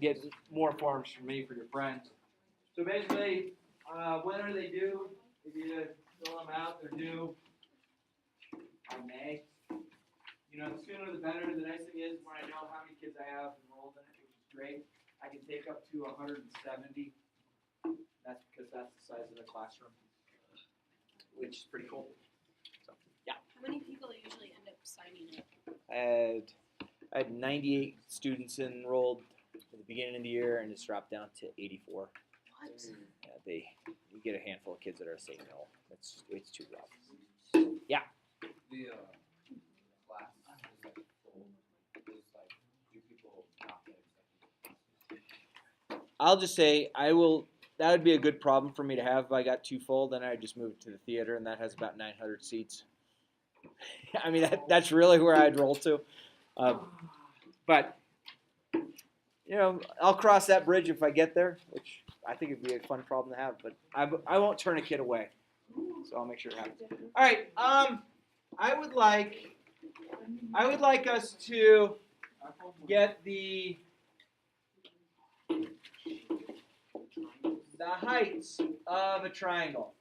get more forms from me for your friends. So basically, when are they due? If you fill them out, they're due on May. You know, the sooner the better. The nice thing is when I know how many kids I have enrolled in it, which is great, I can take up to 170. That's because that's the size of the classroom, which is pretty cool. So, yeah. How many people usually end up signing up? I had 98 students enrolled at the beginning of the year, and it's dropped down to 84. What? Yeah, you get a handful of kids that are saying no. It's too rough. Yeah. The class is like full. Is like, do people not get accepted? I'll just say that would be a good problem for me to have if I got too full. Then I'd just move it to the theater, and that has about 900 seats. I mean, that's really where I'd roll to. But, you know, I'll cross that bridge if I get there, which I think it'd be a fun problem to have. But I won't turn a kid away, so I'll make sure it happens. All right. I would like us to get the heights of a triangle.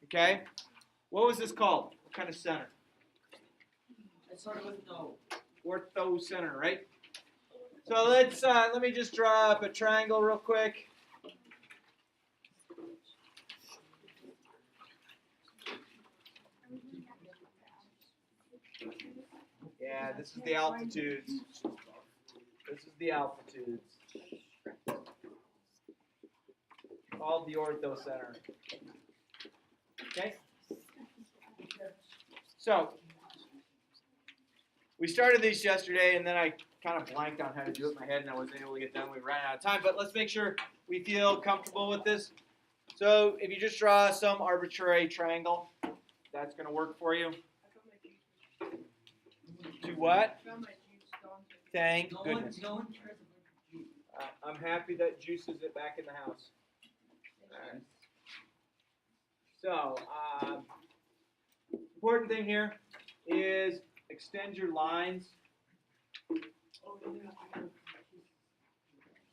Okay? What was this called? What kind of center? It started with no. Orthocenter, right? So let me just draw up a triangle real quick. Yeah, this is the altitudes. This is the altitudes. Called the orthocenter. Okay? So, we started these yesterday, and then I kind of blanked on how to do it in my head, and I wasn't able to get done. We ran out of time, but let's make sure we feel comfortable with this. So, if you just draw some arbitrary triangle, that's going to work for you. Do what? Thank goodness. I'm happy that Juice is back in the house. All right. So, important thing here is extend your lines.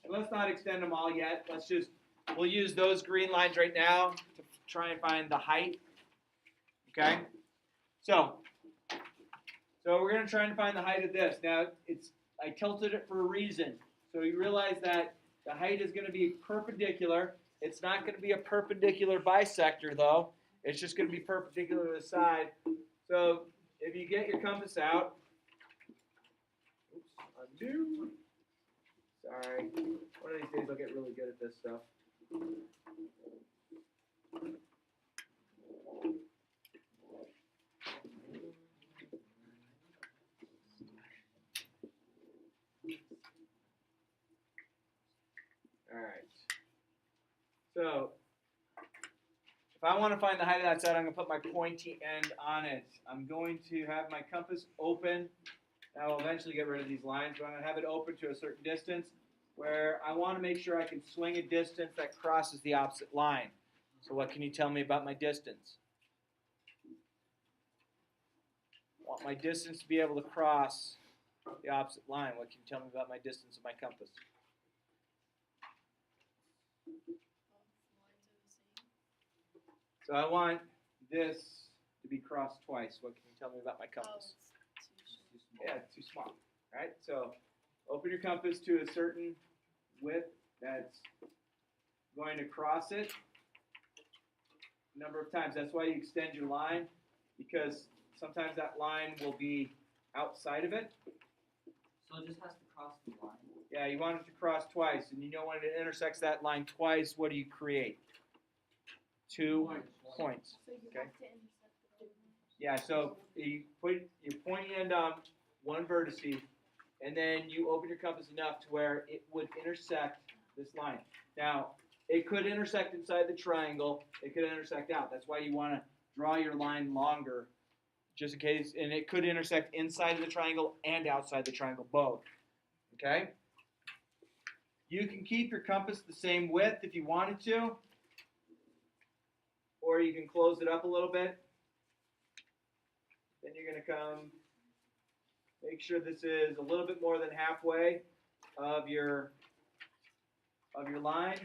Let's not extend them all yet. We'll use those green lines right now to try and find the height. Okay? So we're going to try and find the height of this. Now, I tilted it for a reason. So you realize that the height is going to be perpendicular. It's not going to be a perpendicular bisector, though. It's just going to be perpendicular to the side. So if you get your compass out, undo. Sorry. One of these days I'll get really good at this stuff. All right. So if I want to find the height of that side, I'm going to put my pointy end on it. I'm going to have my compass open. I will eventually get rid of these lines, but I'm going to have it open to a certain distance where I want to make sure I can swing a distance that crosses the opposite line. So what can you tell me about my distance? I want my distance to be able to cross the opposite line. What can you tell me about my distance of my compass? So I want this to be crossed twice. What can you tell me about my compass? Yeah, it's too small. All right, so open your compass to a certain width that's going to cross it a number of times. That's why you extend your line, because sometimes that line will be outside of it. So it just has to cross the line. Yeah, you want it to cross twice, and you know when it intersects that line twice, what do you create? 2 points. Okay. Yeah, so you put your pointy end on one vertice, and then you open your compass enough to where it would intersect this line. Now, it could intersect inside the triangle. It could intersect out. That's why you want to draw your line longer, just in case. And it could intersect inside of the triangle and outside the triangle, both. Okay? You can keep your compass the same width if you wanted to, or you can close it up a little bit. Then you're going to come, make sure this is a little bit more than halfway. of your line.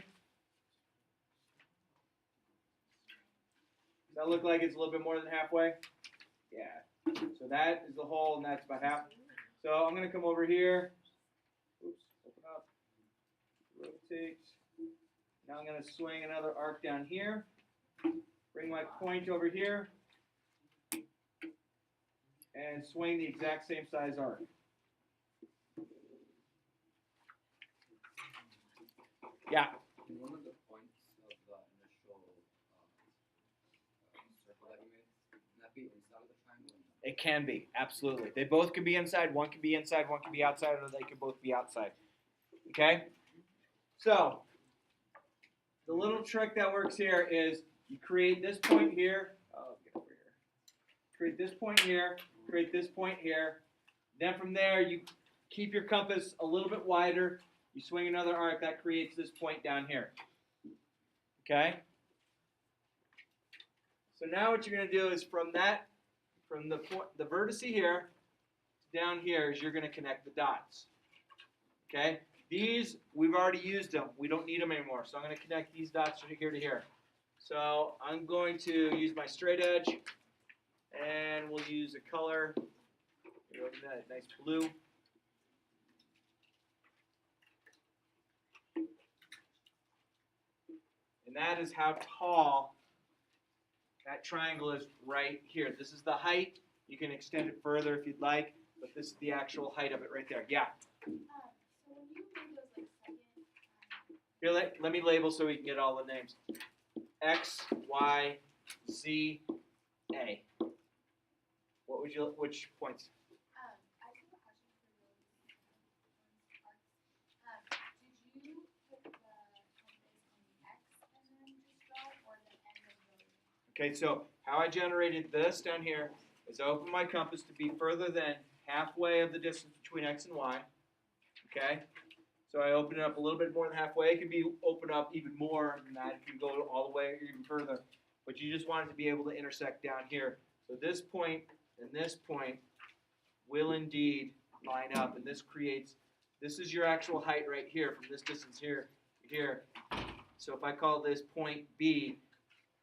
Does that look like it's a little bit more than halfway? Yeah. So that is the hole, and that's about half. So I'm going to come over here. Oops, open up. Rotate. Now I'm going to swing another arc down here. Bring my point over here. And swing the exact same size arc. Yeah. And one of the points of the initial circle that you made, can that be inside of the triangle? It can be, absolutely. They both can be inside. One can be inside, one can be outside, or they can both be outside. Okay? So, the little trick that works here is you create this point here. Oh, get over here. Create this point here. Create this point here. Then from there, you keep your compass a little bit wider. You swing another arc. That creates this point down here. Okay? So now what you're going to do is from the point, the vertice here down here is you're going to connect the dots. Okay? These, we've already used them. We don't need them anymore. So I'm going to connect these dots from here to here. So I'm going to use my straight edge, and we'll use a color. Look at that, nice blue. And that is how tall that triangle is right here. This is the height. You can extend it further if you'd like, but this is the actual height of it right there. Yeah. So when you made those like second, Here, let me label so we can get all the names. X, Y, Z, A. Which points? I have a question for those arcs. Did you put the compass on the X and then just draw it, or the end of the? Okay, so how I generated this down here is I opened my compass to be further than halfway of the distance between X and Y. Okay? So I open it up a little bit more than halfway. It can be opened up even more than that. It can go all the way or even further. But you just want it to be able to intersect down here. So this point and this point will indeed line up. And this is your actual height right here from this distance here to here. So if I call this point B,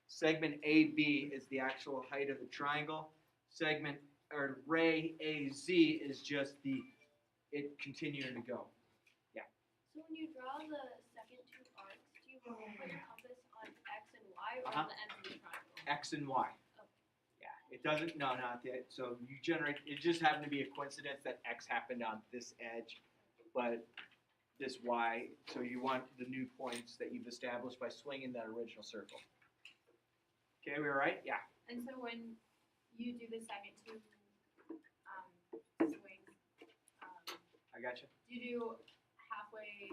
segment AB is the actual height of the triangle. Segment, or ray AZ is just it continuing to go. So when you draw the second two arcs, do you put your compass on X and Y or on the ends of the triangle? X and Y. Okay. Yeah, it doesn't, no, not that. So you generate, it just happened to be a coincidence that X happened on this edge, but this Y, so you want the new points that you've established by swinging that original circle. Okay, we all right? Yeah. And so when you do the second two swings, I got you. do you do halfway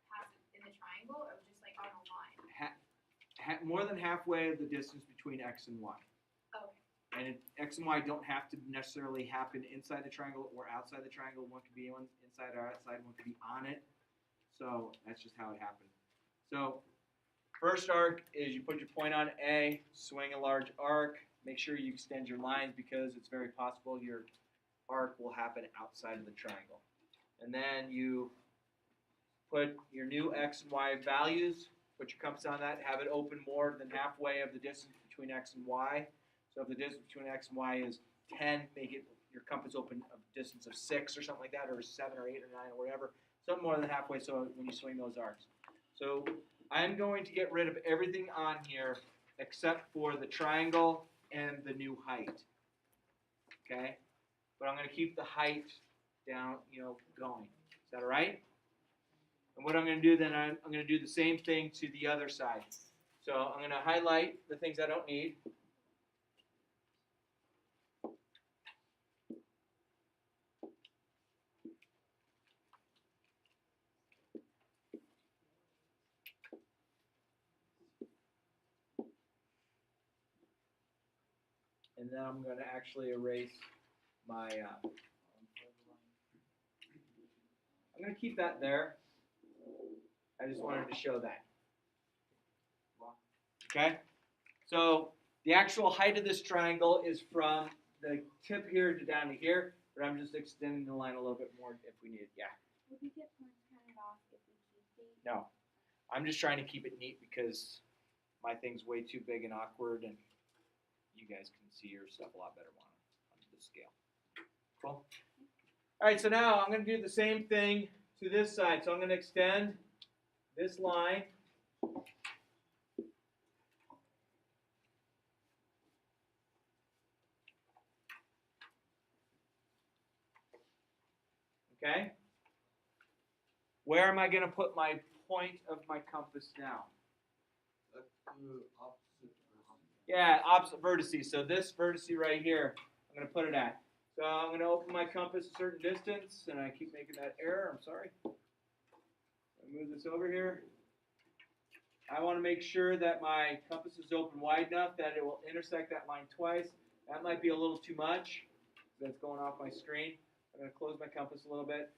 past in the triangle or just like on a line? More than halfway of the distance between X and Y. Okay. And X and Y don't have to necessarily happen inside the triangle or outside the triangle. One could be inside or outside, one could be on it. So that's just how it happened. So first arc is you put your point on A, swing a large arc. Make sure you extend your lines because it's very possible your arc will happen outside of the triangle. And then you put your new X and Y values, put your compass on that, have it open more than halfway of the distance between X and Y. So if the distance between X and Y is 10, make it your compass open a distance of 6 or something like that, or 7 or 8 or 9 or whatever. Something more than halfway so when you swing those arcs. So I'm going to get rid of everything on here except for the triangle and the new height. Okay? But I'm going to keep the height down, going. Is that all right? And what I'm going to do then, I'm going to do the same thing to the other side. So I'm going to highlight the things I don't need. And then I'm going to actually erase my, I'm going to keep that there. I just wanted to show that. Okay? So the actual height of this triangle is from the tip here to down to here, but I'm just extending the line a little bit more if we need it. Yeah. Would we get points counted off if we keep these? No. I'm just trying to keep it neat because my thing's way too big and awkward, and you guys can see your stuff a lot better on the scale. Cool? All right, so now I'm going to do the same thing to this side. So I'm going to extend this line. Okay? Where am I going to put my point of my compass now? Let's do opposite vertices. Yeah, opposite vertices. So this vertice right here, I'm going to put it at. So I'm going to open my compass a certain distance, and I keep making that error. I'm sorry. I move this over here. I want to make sure that my compass is open wide enough that it will intersect that line twice. That might be a little too much. That's going off my screen. I'm going to close my compass a little bit.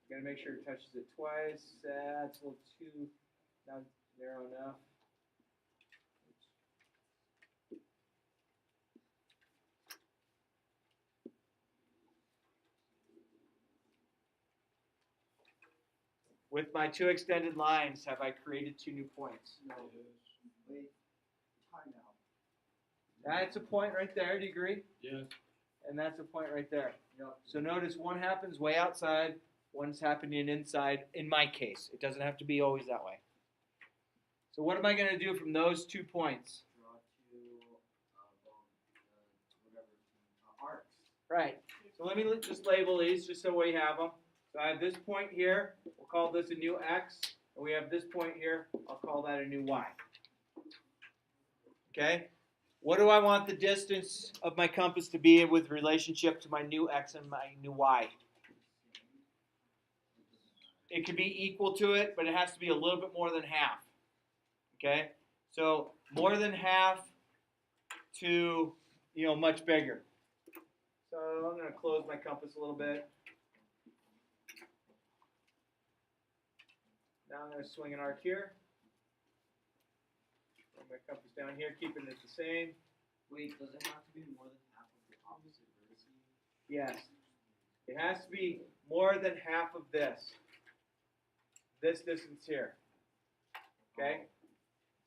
I'm going to make sure it touches it twice. That's a little too not narrow enough. With my two extended lines, have I created two new points? No. Wait. Time out. That's a point right there. Do you agree? Yeah. And that's a point right there. Yep. So notice one happens way outside, one's happening inside, in my case. It doesn't have to be always that way. So what am I going to do from those 2 points? Draw two, whatever, arcs. Right. So let me just label these just so we have them. So I have this point here. We'll call this a new x. And we have this point here. I'll call that a new y. Okay? What do I want the distance of my compass to be with relationship to my new x and my new y? It can be equal to it, but it has to be a little bit more than half. Okay? So more than half to, much bigger. So I'm going to close my compass a little bit. Now I'm going to swing an arc here. Bring my compass down here, keeping it the same. Wait, does it have to be more than half of the opposite vertices? Yes. It has to be more than half of this. This distance here. Okay?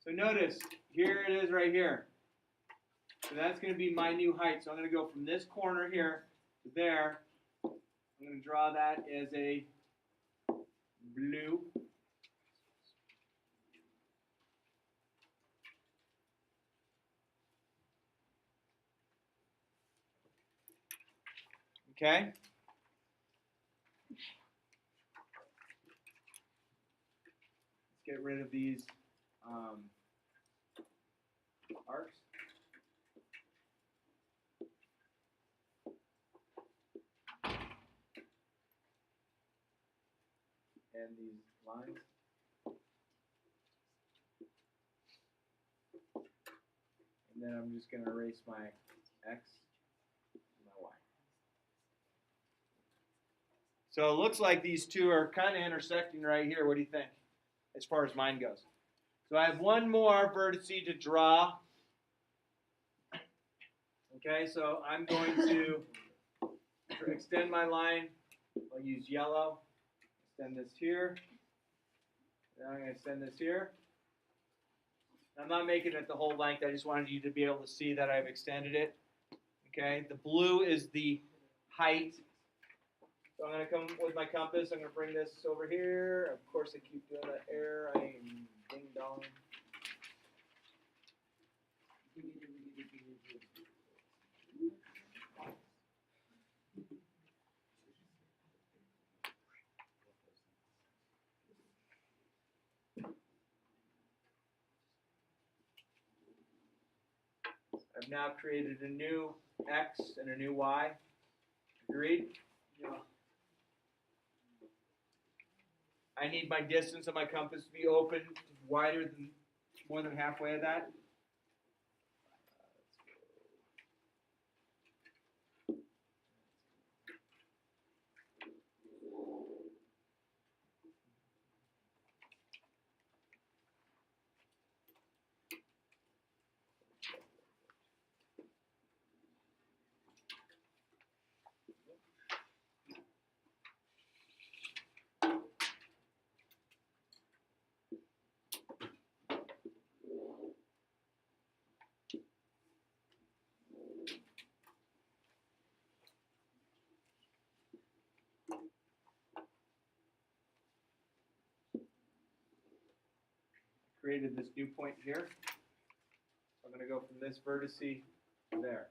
So notice, here it is right here. So that's going to be my new height. So I'm going to go from this corner here to there. I'm going to draw that as a blue. Okay? Let's get rid of these arcs. And these lines. And then I'm just going to erase my x and my y. So it looks like these two are kind of intersecting right here. What do you think, as far as mine goes? So I have one more vertex to draw. Okay, so I'm going to extend my line. I'll use yellow. Extend this here. Now I'm going to extend this here. I'm not making it the whole length. I just wanted you to be able to see that I've extended it. Okay, the blue is the height. So I'm going to come with my compass. I'm going to bring this over here. Of course, I keep doing that error. I am ding-dong. I've now created a new x and a new y. Agreed? Yeah. I need my distance of my compass to be open wider than more than halfway of that. created this new point here. I'm going to go from this vertex to there.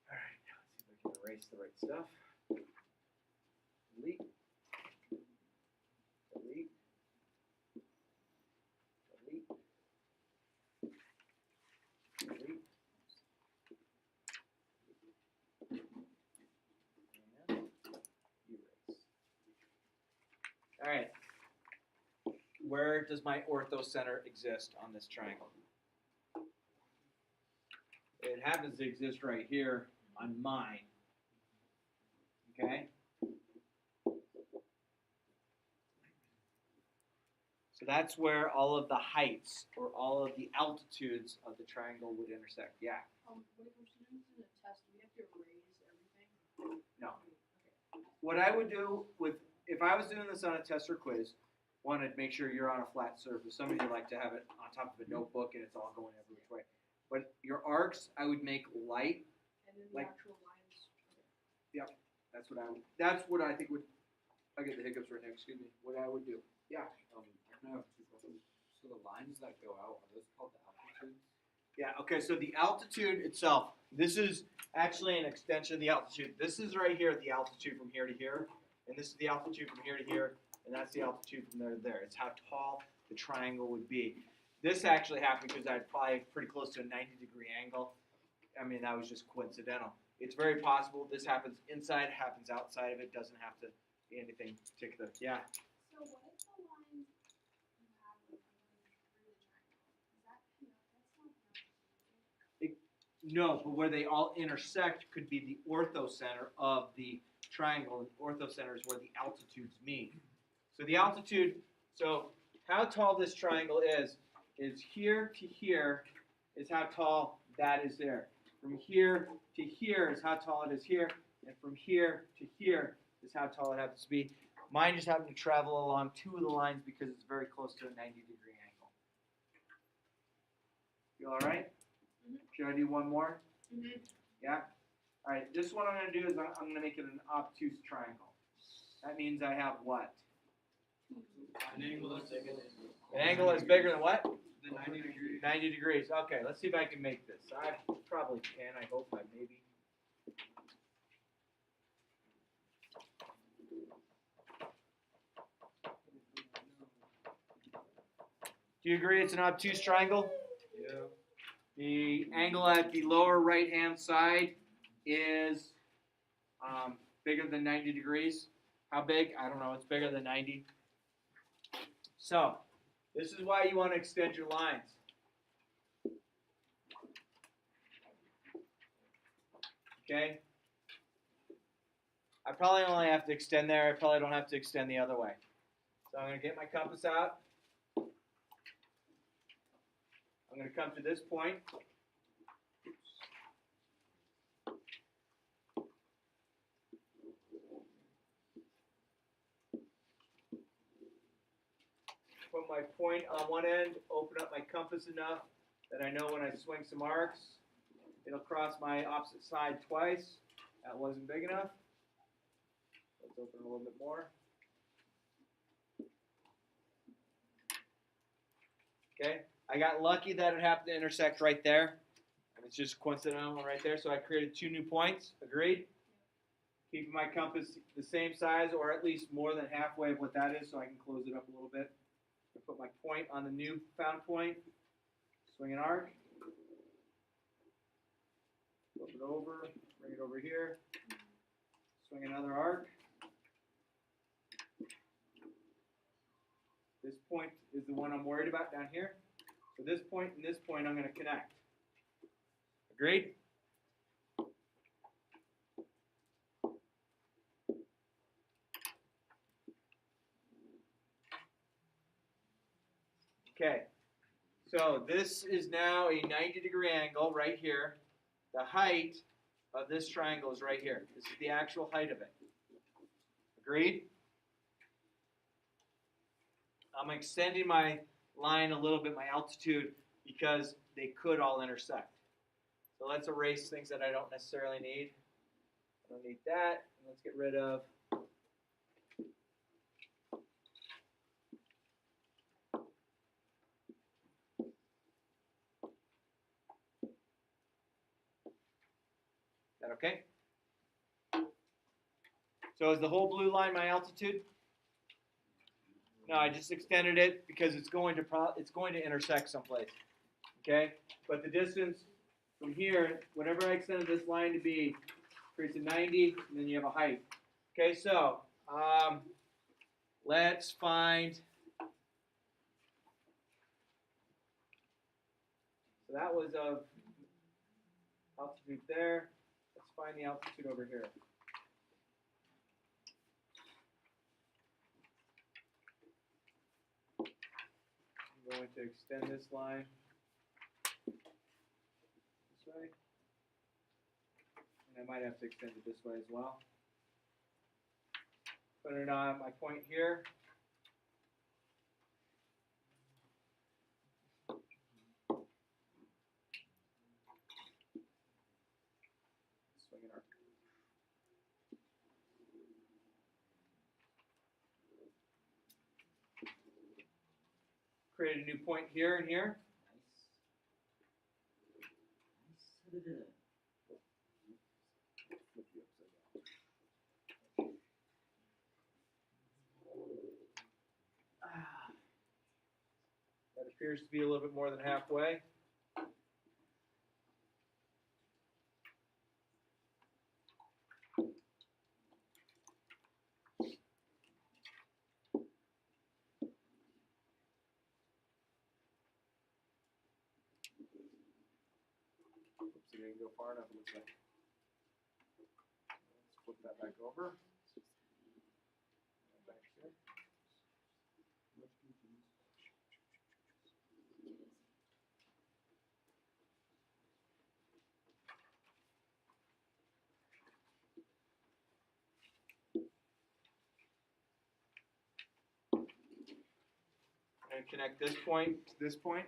Alright, now let's see if I can erase the right stuff. Delete. Delete. Delete. Delete. And erase. Alright. Where does my orthocenter exist on this triangle? It happens to exist right here on mine. Okay? So that's where all of the heights or all of the altitudes of the triangle would intersect. Yeah? When it comes to doing this in a test, do we have to erase everything? No. Okay. What I would do with, if I was doing this on a test or quiz, one, I'd make sure you're on a flat surface. Some of you like to have it on top of a notebook and it's all going every which way. But your arcs, I would make light. And then the Like- actual lines. Yep, that's what I would. That's what I think would. I get the hiccups right now. Excuse me. What I would do. Yeah. I have 2 questions. So the lines that go out, are those called the altitudes? Yeah. Okay. So the altitude itself. This is actually an extension of the altitude. This is right here the altitude from here to here, and this is the altitude from here to here, and that's the altitude from there to there. It's how tall the triangle would be. This actually happened because I had probably pretty close to a 90-degree angle. I mean, that was just coincidental. It's very possible this happens inside, happens outside of it. Doesn't have to be anything particular. Yeah. So what if the lines you have like running through the triangle? Is that that's not No, but where they all intersect could be the orthocenter of the triangle. And orthocenter is where the altitudes meet. So the altitude, so how tall this triangle is here to here is how tall that is there. From here to here is how tall it is here, and from here to here is how tall it happens to be. Mine just happened to travel along 2 of the lines because it's very close to a 90-degree angle. You all right? Should I do one more? Mm-hmm. Yeah? All right, this one I'm going to do is I'm going to make it an obtuse triangle. That means I have what? An angle that's bigger than. An angle that's bigger than what? The 90 degrees. 90 degrees. Okay, let's see if I can make this. I probably can. I hope I maybe. Do you agree it's an obtuse triangle? Yeah. The angle at the lower right-hand side is bigger than 90 degrees. How big? I don't know. It's bigger than 90. So, this is why you want to extend your lines. Okay? I probably only have to extend there. I probably don't have to extend the other way. So I'm going to get my compass out. I'm going to come to this point. Put my point on one end, open up my compass enough that I know when I swing some arcs, it'll cross my opposite side twice. That wasn't big enough. Let's open a little bit more. Okay, I got lucky that it happened to intersect right there. And it's just coincidental right there, so I created 2 new points. Agreed? Keeping my compass the same size or at least more than halfway of what that is so I can close it up a little bit. I put my point on the new found point, swing an arc, flip it over, bring it over here, swing another arc. This point is the one I'm worried about down here. So this point and this point I'm going to connect. Agreed? Okay, so this is now a 90-degree angle right here. The height of this triangle is right here. This is the actual height of it. Agreed? I'm extending my line a little bit, my altitude. because they could all intersect. So let's erase things that I don't necessarily need. I don't need that. And let's get rid of that. Okay? So is the whole blue line my altitude? No, I just extended it because it's going to intersect someplace. Okay? But the distance from here, whatever I extended this line to be, creates a 90, and then you have a height. Okay, so let's find. So that was of altitude there. Let's find the altitude over here. I'm going to extend this line this way. And I might have to extend it this way as well. Put it on my point here. Swing it up. Create a new point here and here. That appears to be a little bit more than halfway. Oops, it didn't go far enough, it looks like. Let's flip that back over. Back here. And connect this point to this point.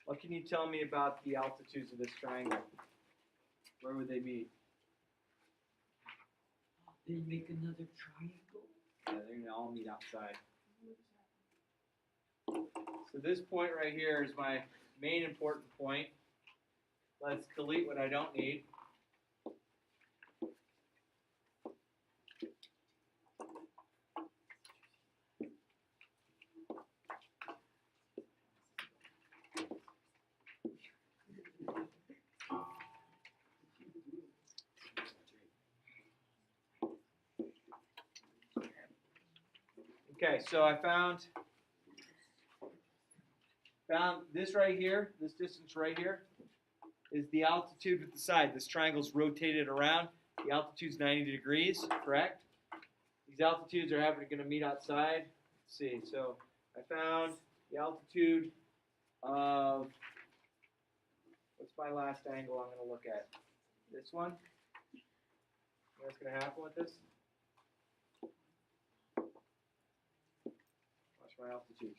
What can you tell me about the altitudes of this triangle? Where would they meet? They make another triangle? Yeah, they're going to all meet outside. So this point right here is my main important point. Let's delete what I don't need. Okay, so I found this right here, this distance right here, is the altitude with the side. This triangle's rotated around. The altitude's 90 degrees, correct? These altitudes are going to meet outside. Let's see, so I found the altitude of, what's my last angle I'm going to look at? This one? You know what's going to happen with this? Watch my altitude.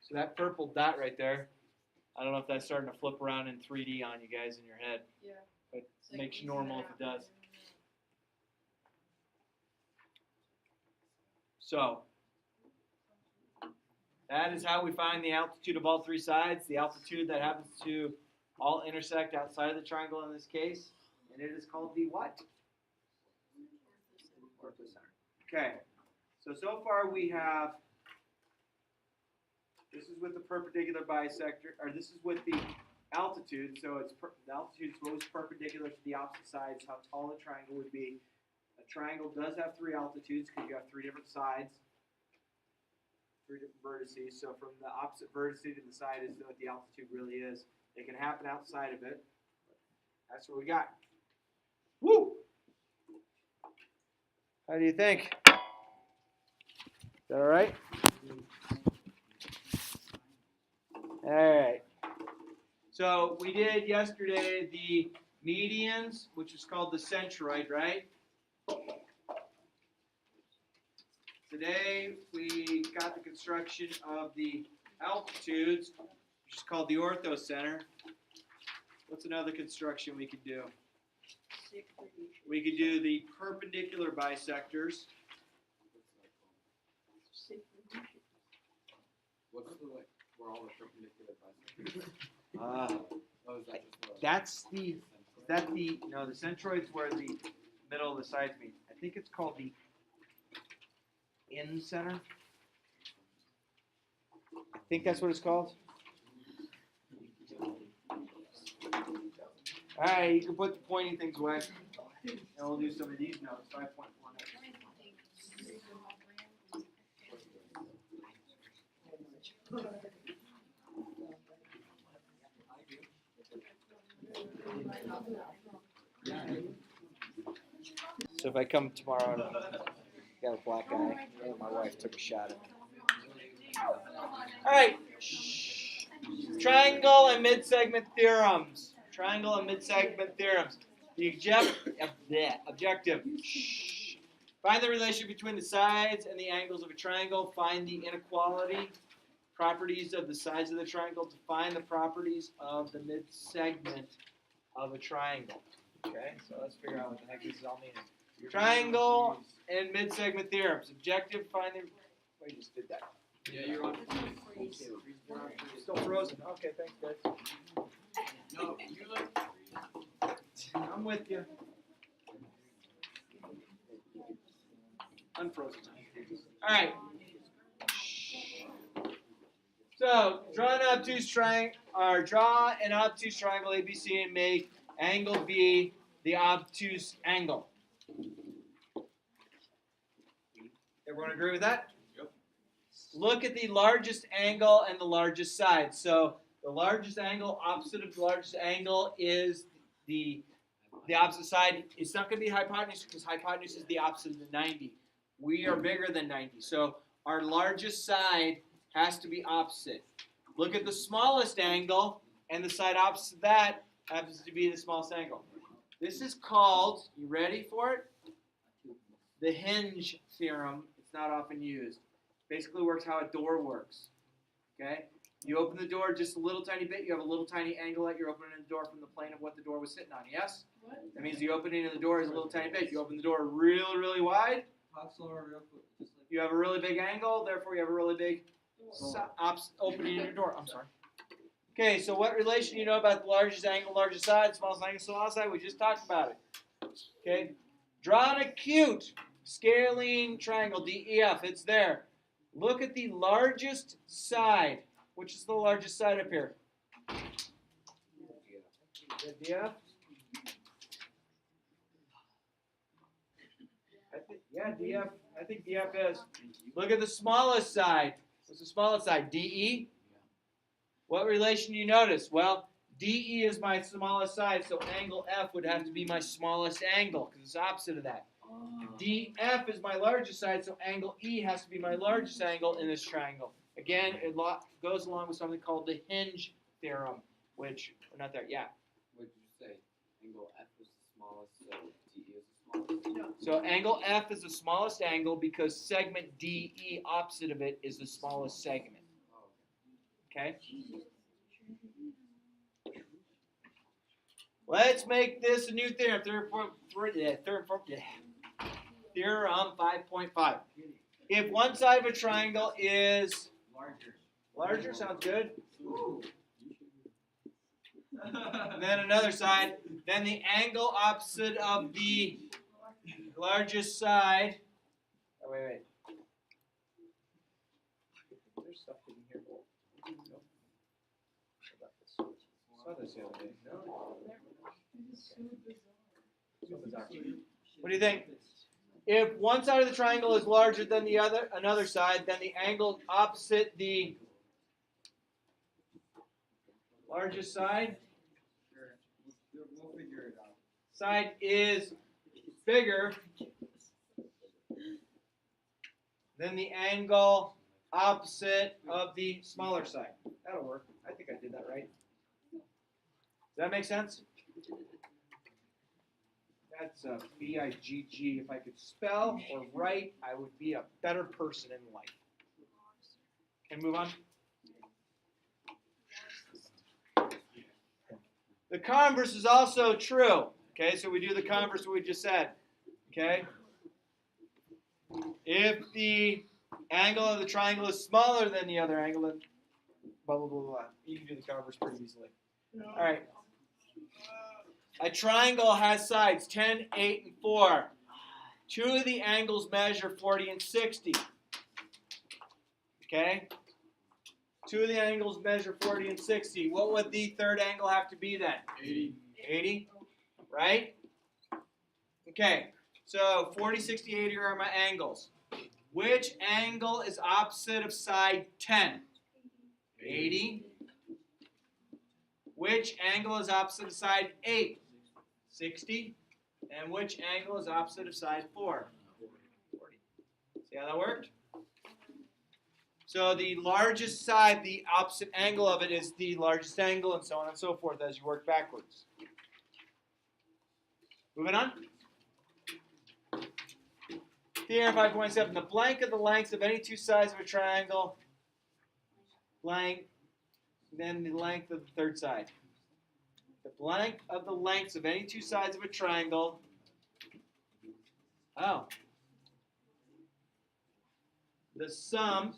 So that purple dot right there, I don't know if that's starting to flip around in 3D on you guys in your head. Yeah. But it makes you normal if it does. So that is how we find the altitude of all three sides. The altitude that happens to all intersect outside of the triangle in this case. And it is called the what? Orthocenter. Okay. So far we have, this is with the perpendicular bisector, or this is with the altitude. So it's the altitude is most perpendicular to the opposite sides, how tall the triangle would be. A triangle does have three altitudes because you have three different sides, three different vertices. So from the opposite vertex to the side is what the altitude really is. It can happen outside of it. That's what we got. Woo! How do you think? Is that all right? All right. So we did yesterday the medians, which is called the centroid, right? Today we got the construction of the altitudes, which is called the orthocenter. What's another construction we could do? We could do the perpendicular bisectors. What's the like? Where all the perpendicular bisectors? Oh, is that just the That's the, no, the centroid's where the middle of the sides meet. I think it's called the in center. I think that's what it's called. All right, you can put the pointing things away. And we'll do some of these notes, 5.1. So if I come tomorrow and got a black eye, my wife took a shot at me. All right. Triangle and mid-segment theorems. Triangle and mid-segment theorems. The objective. Find the relationship between the sides and the angles of a triangle. Find the inequality properties of the sides of the triangle to find the properties of the mid-segment of a triangle. Okay, so let's figure out what the heck this is all meaning. Triangle and mid-segment theorems. Objective, find the... We just did that. Yeah, you're on. Still frozen. Okay, thanks, guys. No, you look. I'm with you. Unfrozen. All right. So, draw an obtuse triangle, or draw an obtuse triangle ABC and make angle B the obtuse angle. Everyone agree with that? Yep. Look at the largest angle and the largest side. So the largest angle opposite of the largest angle is the opposite side. It's not going to be hypotenuse because hypotenuse is the opposite of the 90. We are bigger than 90. So our largest side has to be opposite. Look at the smallest angle, and the side opposite that happens to be the smallest angle. This is called, you ready for it? The Hinge Theorem. It's not often used. Basically works how a door works. Okay? You open the door just a little tiny bit, you have a little tiny angle that you're opening the door from the plane of what the door was sitting on. Yes? What? That means the opening of the door is a little tiny bit. You open the door really, really wide, Talk slower, real quick. Just like you have a really big angle, therefore you have a really big opening in your door. I'm sorry. Okay, so what relation do you know about the largest angle, largest side, smallest angle, smallest side? We just talked about it. Okay? Draw an acute scalene triangle, DEF. It's there. Look at the largest side. Which is the largest side up here? DEF? DEF. I think DEF is. Look at the smallest side. What's the smallest side? DE? What relation do you notice? Well, DE is my smallest side, so angle F would have to be my smallest angle because it's opposite of that. DF is my largest side, so angle E has to be my largest angle in this triangle. Again, it goes along with something called the Hinge Theorem, which we're not there. Yeah. What did you say? Angle F is the smallest, so DE is the smallest? So angle F is the smallest angle because segment DE opposite of it is the smallest segment. Okay? Let's make this a new theorem. Theorem 5.5. If one side of a triangle is larger, sounds good. And then another side, then the angle opposite of the largest side. Oh, wait. There's stuff in here. Nope. Saw this the other day. No. What do you think? If one side of the triangle is larger than the another side, then the angle opposite the largest side we'll figure it out. side is bigger. then the angle opposite of the smaller side. That'll work. I think I did that right. Does that make sense? That's a B-I-G-G. If I could spell or write, I would be a better person in life. Can we move on? The converse is also true. Okay, so we do the converse of what we just said. Okay? If the angle of the triangle is smaller than the other angle, then blah, blah, blah, blah. You can do the converse pretty easily. All right. A triangle has sides 10, 8, and 4. Two of the angles measure 40 and 60. Okay? Two of the angles measure 40 and 60. What would the third angle have to be then? 80. 80, right? Okay, so 40, 60, 80 are my angles. Which angle is opposite of side 10? 80. Which angle is opposite of side 8? 60. And which angle is opposite of side 4? 40. See how that worked? So the largest side, the opposite angle of it is the largest angle, and so on and so forth as you work backwards. Moving on. Theorem 5.7. The blank of the lengths of any two sides of a triangle, blank, then the length of the third side. The blank of the lengths of any two sides of a triangle. Oh. The sum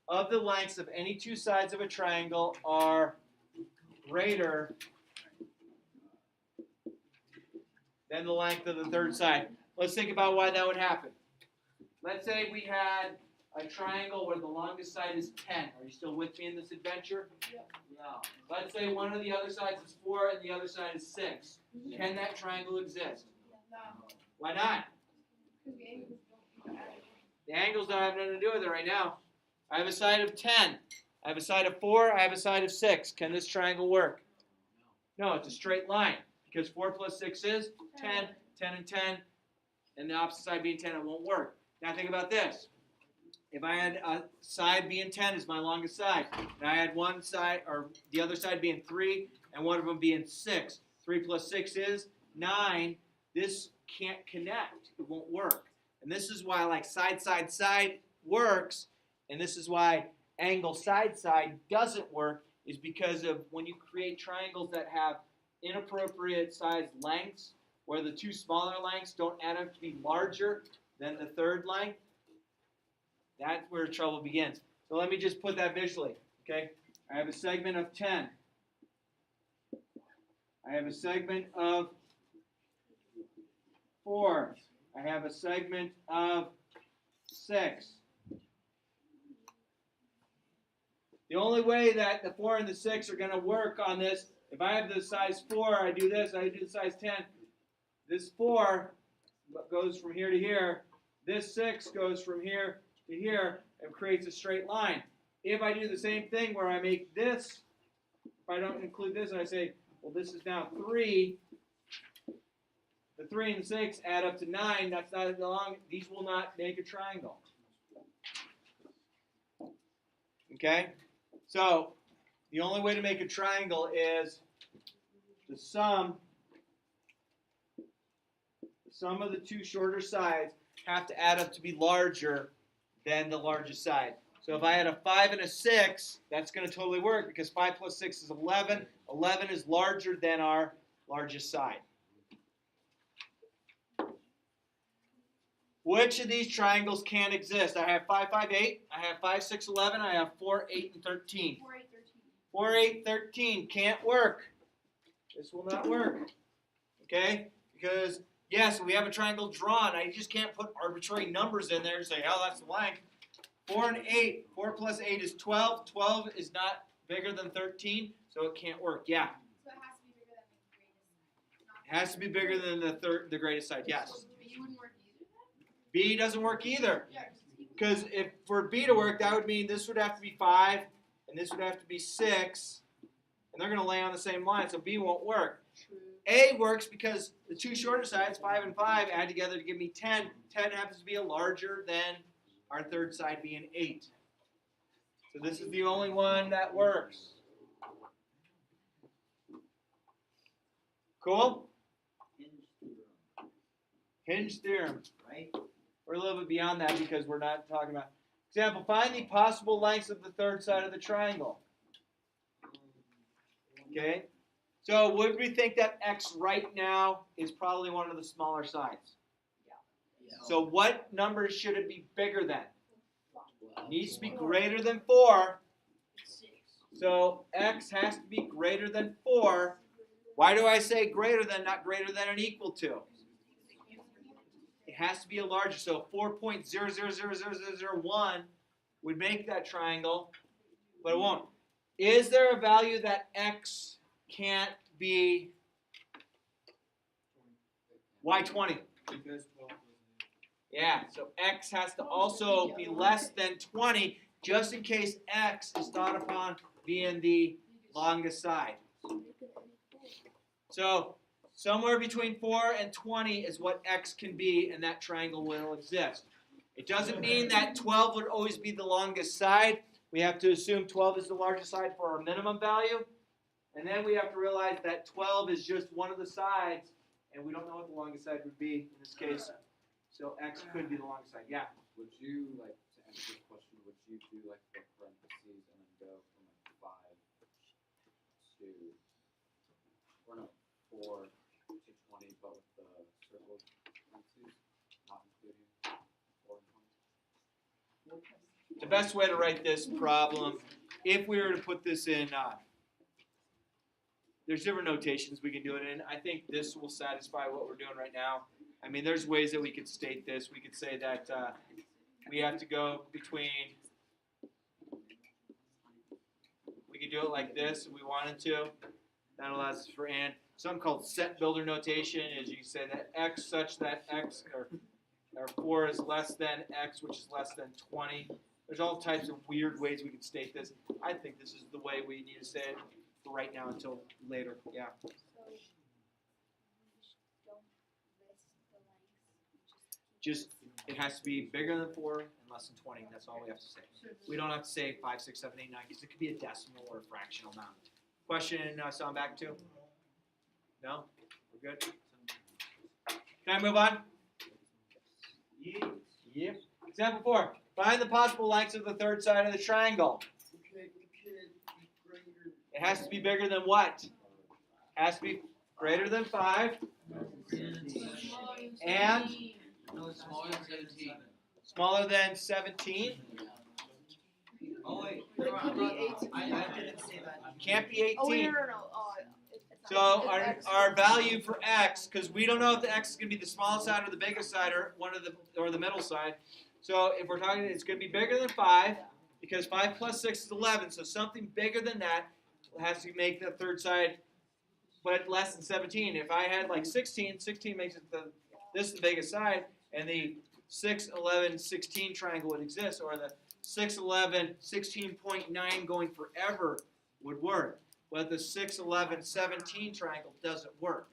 of the lengths of any two sides of a triangle are greater than the length of the third side. Let's think about why that would happen. Let's say we had a triangle where the longest side is 10. Are you still with me in this adventure? Yep. No. Let's say one of the other sides is 4 and the other side is 6. Can that triangle exist? No. Why not? Because the angles don't add. The angles don't have nothing to do with it right now. I have a side of 10. I have a side of 4. I have a side of 6. Can this triangle work? No, it's a straight line. Because 4 plus 6 is 10. 10 and 10. And the opposite side being 10, it won't work. Now think about this. If I had a side being 10 is my longest side, and I had one side, or the other side being 3, and one of them being 6. 3 plus 6 is 9. This can't connect. It won't work. And this is why like side, side, side works, and this is why angle side, side doesn't work, is because of when you create triangles that have inappropriate size lengths, where the two smaller lengths don't add up to be larger than the third length, that's where trouble begins. So let me just put that visually, okay? I have a segment of 10. I have a segment of 4. I have a segment of 6. The only way that the 4 and the 6 are going to work on this, if I have the size 4, I do this, I do the size 10. This 4 goes from here to here. This 6 goes from here to here and creates a straight line. If I do the same thing where I make this, if I don't include this and I say, well, this is now 3, the 3 and the 6 add up to 9, that's not as long, these will not make a triangle. Okay? So, the only way to make a triangle is the sum of the two shorter sides have to add up to be larger than the largest side. So if I had a 5 and a 6, that's going to totally work because 5 plus 6 is 11. 11 is larger than our largest side. Which of these triangles can exist? I have 5, 5, 8. I have 5, 6, 11. I have 4, 8, and 13. 4, 8, 13. 4, 8, 13 can't work. This will not work. Okay? Because, yes, we have a triangle drawn. I just can't put arbitrary numbers in there and say, oh, that's the length. 4 and 8. 4 plus 8 is 12. 12 is not bigger than 13, so it can't work. Yeah. So it has to be bigger than the greatest side. It has to be bigger than the greatest side, yes. B wouldn't work either then? B doesn't work either. Yeah. Because if for B to work, that would mean this would have to be 5, and this would have to be 6, and they're going to lay on the same line, so B won't work. True. A works because the two shorter sides, 5 and 5, add together to give me 10. 10 happens to be a larger than our third side being 8. So this is the only one that works. Cool? Hinge theorem. Right? We're a little bit beyond that because we're not talking about. Example, find the possible lengths of the third side of the triangle. Okay? So would we think that x right now is probably one of the smaller sides? So what number should it be bigger than? It needs to be greater than 4. So x has to be greater than 4. Why do I say greater than, not greater than or equal to? It has to be a larger. So 4.000001 would make that triangle, but it won't. Is there a value that x can't be y20? Yeah, so x has to also be less than 20, just in case x is thought upon being the longest side. So somewhere between 4 and 20 is what x can be, and that triangle will exist. It doesn't mean that 12 would always be the longest side. We have to assume 12 is the largest side for our minimum value. And then we have to realize that 12 is just one of the sides, and we don't know what the longest side would be in this case. So x could be the longest side. Yeah? Would you, like, to answer this question, would you do, like, the parentheses and then go from, like, 5 to, or no, 4 to 20, but with the circle parentheses, not including 4 and 20? The best way to write this problem, if we were to put this in, there's different notations we can do it in. I think this will satisfy what we're doing right now. I mean, there's ways that we could state this. We could say that we have to go between, we could do it like this if we wanted to. That allows us for and. Something called set builder notation is you say that x such that x or 4 is less than x, which is less than 20. There's all types of weird ways we can state this. I think this is the way we need to say it for right now until later. Yeah. Just, it has to be bigger than 4 and less than 20. That's all we have to say. We don't have to say 5, 6, 7, 8, 9, because it could be a decimal or a fractional amount. Question, Sam, back to? No? We're good? Can I move on? Yep. Example 4. Find the possible lengths of the third side of the triangle. It has to be bigger than what? It has to be greater than 5. And No, smaller than 17. smaller than 17. Oh, wait. But it could be 18. I didn't say that. Can't be 18. Oh, wait, no. Oh, So our value for x, because we don't know if the x is going to be the smallest side or the biggest side or the middle side. So if we're talking, it's going to be bigger than 5 because 5 plus 6 is 11. So something bigger than that has to make the third side, but less than 17. If I had like 16, 16 makes it this is the biggest side, and the 6, 11, 16 triangle would exist, or the 6, 11, 16.9 going forever would work. But the 6, 11, 17 triangle doesn't work.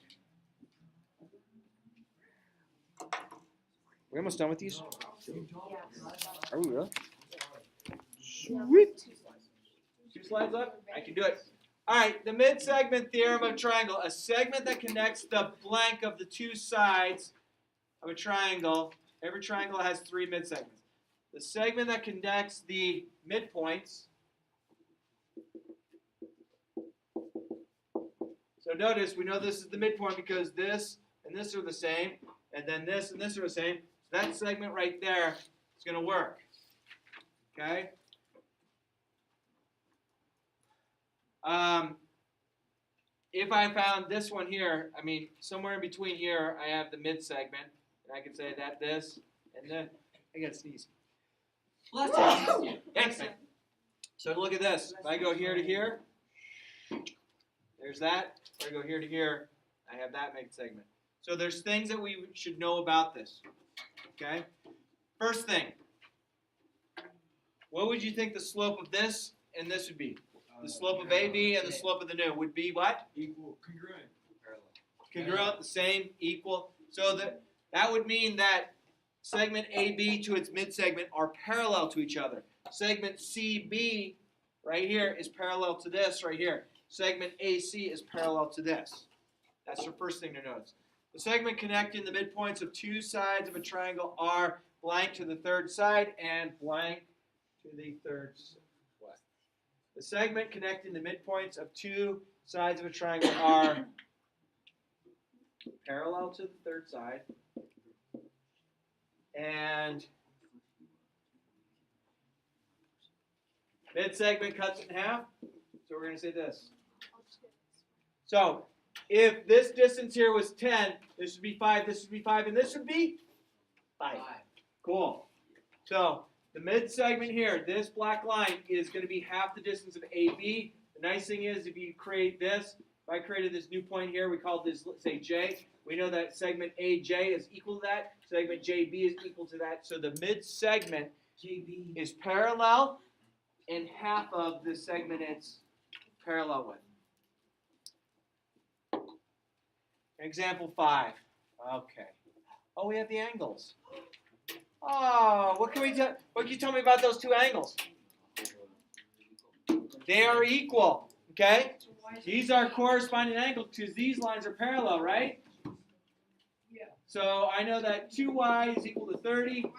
We almost done with these? Are we really? Sweet. 2 slides left? I can do it. All right, the mid-segment theorem of a triangle. A segment that connects the blank of the 2 sides of a triangle. Every triangle has 3 mid-segments. The segment that connects the midpoints. So notice, we know this is the midpoint because this and this are the same, and then this and this are the same. So that segment right there is going to work. Okay? If I found this one here, I mean, somewhere in between here, I have the mid-segment, and I can say that this, and then, I gotta sneeze. Thanks, man. So look at this. If I go here to here, there's that. If I go here to here, I have that mid-segment. So there's things that we should know about this. Okay? First thing, what would you think the slope of this and this would be? The slope of AB and the slope of the new would be what? Equal, congruent. Parallel. Congruent, the same, equal. So that would mean that segment AB to its midsegment are parallel to each other. Segment CB right here is parallel to this right here. Segment AC is parallel to this. That's the first thing to notice. The segment connecting the midpoints of two sides of a triangle are blank to the third side and blank to the third side. The segment connecting the midpoints of two sides of a triangle are parallel to the third side and mid-segment cuts it in half. So we're going to say this. So if this distance here was 10, this would be 5, this would be 5, and this would be 5. Cool. So the mid-segment here, this black line, is going to be half the distance of AB. The nice thing is if you create this, if I created this new point here, we call this, let's say, J. We know that segment AJ is equal to that. Segment JB is equal to that. So the mid-segment is parallel and half of the segment it's parallel with. Example 5. Okay. Oh, we have the angles. Oh, what can you tell me about those two angles? They are equal. Okay? These are corresponding angles because these lines are parallel, right? Yeah. So I know that 2y is equal to 30.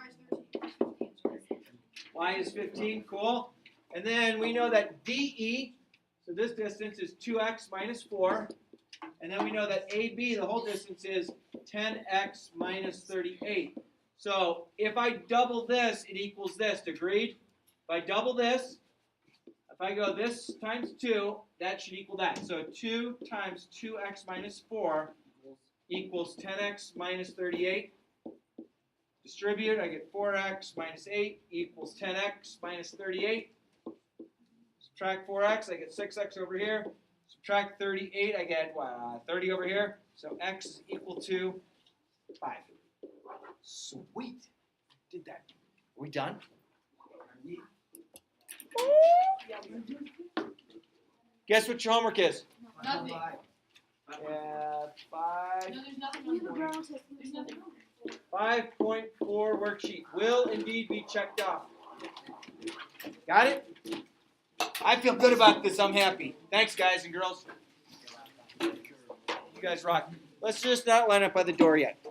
Y is 15. Cool. And then we know that DE, so this distance is 2x minus 4. And then we know that AB, the whole distance, is 10x minus 38. So if I double this, it equals this. Agreed? If I double this, if I go this times 2, that should equal that. So 2 times 2x minus 4 equals 10x minus 38. Distribute, I get 4x minus 8 equals 10x minus 38. Subtract 4x, I get 6x over here. Subtract 38, I get 30 over here. So x is equal to 5. Sweet. Did that. Are we done? Guess what your homework is? Nothing. Yeah, 5. No, there's nothing on the board. There's nothing on there. 5.4 worksheet will indeed be checked off. Got it? I feel good about this. I'm happy. Thanks, guys and girls. You guys rock. Let's just not line up by the door yet.